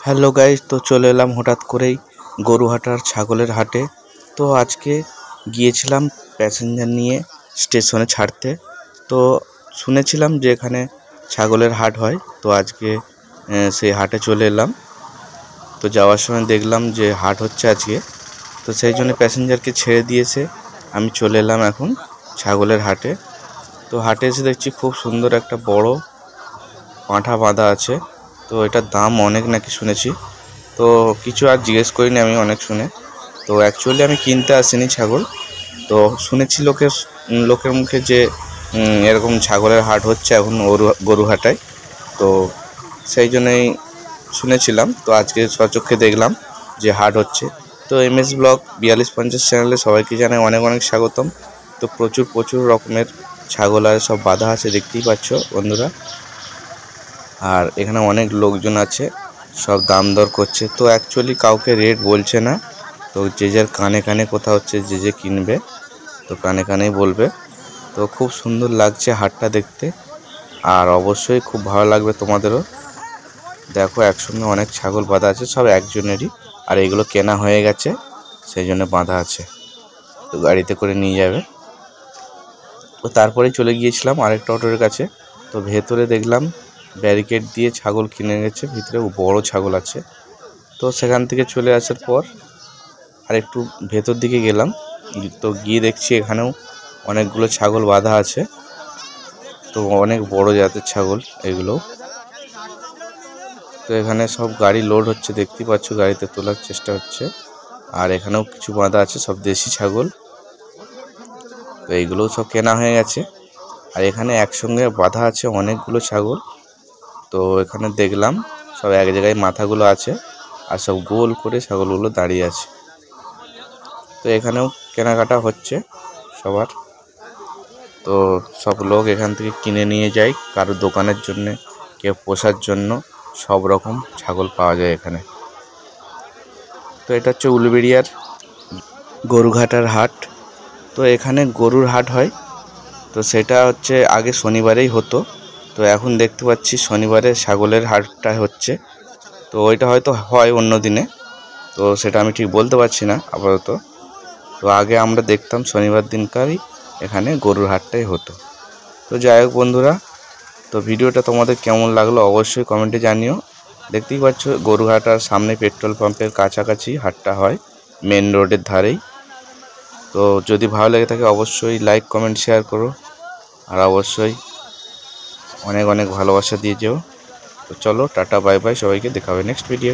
Hello guys, তো চলে এলাম হঠাৎ করেই গরুহাটার ছাগলের হাটে। তো আজকে গিয়েছিলাম প্যাসেঞ্জার নিয়ে স্টেশনে ছাড়তে। তো শুনেছিলাম যে এখানে ছাগলের হাট হয়, তো আজকে সেই হাটে চলে এলাম। তো যাওয়ার সময় দেখলাম যে হাট হচ্ছে আজকে, তো সেই জন্য প্যাসেঞ্জারকে ছেড়ে দিয়েছে আমি চলে এলাম এখন ছাগলের হাটে। তো হাটে এসে দেখছি খুব সুন্দর একটা বড় পাঁঠা বাঁধা আছে। তো এটার দাম অনেক নাকি শুনেছি, তো কিছু আর জিজ্ঞেস করিনি আমি অনেক শুনে। তো অ্যাকচুয়ালি আমি কিনতে আসিনি ছাগল, তো শুনেছি লোকের মুখে যে এরকম ছাগলের হাট হচ্ছে এখন গরুহাটায়, তো সেই জন্যই শুনেছিলাম। তো আজকে স্বচক্ষে দেখলাম যে হাট হচ্ছে। তো MS ব্লগ 4250 চ্যানেলে সবাইকে জানাই অনেক অনেক স্বাগতম। তো প্রচুর রকমের ছাগল আর সব বাঁধা আছে, দেখতেই পাচ্ছ বন্ধুরা। আর এখানে অনেক লোকজন আছে, সব দাম দর করছে। তো অ্যাকচুয়ালি কাউকে রেট বলছে না, তো যে যার কানে কানে কথা হচ্ছে, যে কিনবে তো কানে কানেই বলবে। তো খুব সুন্দর লাগছে হাটটা দেখতে, আর অবশ্যই খুব ভালো লাগবে তোমাদেরও। দেখো একসঙ্গে অনেক ছাগল বাঁধা আছে, সব একজনেরই, আর এগুলো কেনা হয়ে গেছে সেই জন্য বাঁধা আছে, তো গাড়িতে করে নিয়ে যাবে। তো তারপরে চলে গিয়েছিলাম আরেকটা অটোর কাছে। তো ভেতরে দেখলাম ব্যারিকেড দিয়ে ছাগল কিনে গেছে, ভিতরে বড় ছাগল আছে। তো সেখান থেকে চলে আসার পর আর একটু ভেতর দিকে গেলাম, তো গিয়ে দেখছি এখানেও অনেকগুলো ছাগল বাঁধা আছে। তো অনেক বড় জাতের ছাগল এগুলো। তো এখানে সব গাড়ি লোড হচ্ছে, দেখতেই পাচ্ছ, গাড়িতে তোলার চেষ্টা হচ্ছে। আর এখানেও কিছু বাঁধা আছে, সব দেশি ছাগল। তো এইগুলোও সব কেনা হয়ে গেছে, আর এখানে একসঙ্গে বাঁধা আছে অনেকগুলো ছাগল। তো এখানে দেখলাম সব এক জায়গায় মাথাগুলো আছে, আর সব গোল করে ছাগলগুলো দাঁড়িয়ে আছে। তো এখানেও কেনাকাটা হচ্ছে সবার। তো সব লোক এখান থেকে কিনে নিয়ে যায় কারো দোকানের জন্যে, কেউ পোষার জন্য, সব রকম ছাগল পাওয়া যায় এখানে। তো এটা হচ্ছে উলুবেড়িয়ার গরুঘাটার হাট। তো এখানে গরুর হাট হয়, তো সেটা হচ্ছে আগে শনিবারেই হতো, তো এখন দেখতে পাচ্ছি শনিবারে ছাগলের হাটটা হচ্ছে। তো ওইটা হয়তো হয় অন্য দিনে, তো সেটা আমি ঠিক বলতে পারছি না আপাতত। তো আগে আমরা দেখতাম শনিবার দিনকারই এখানে গরুর হাটটাই হতো। তো যাই হোক বন্ধুরা, তো ভিডিওটা তোমাদের কেমন লাগলো অবশ্যই কমেন্টে জানিও। দেখতেই পাচ্ছ গরুহাটার সামনে পেট্রোল পাম্পের কাছাকাছি হাটটা হয়, মেন রোডের ধারেই। তো যদি ভালো লেগে থাকে অবশ্যই লাইক কমেন্ট শেয়ার করো, আর অবশ্যই অনেক অনেক ভালোবাসা দিয়ে যেও। তো চলো টাটা বাই বাই, সবাইকে দেখা হবে নেক্সট ভিডিও।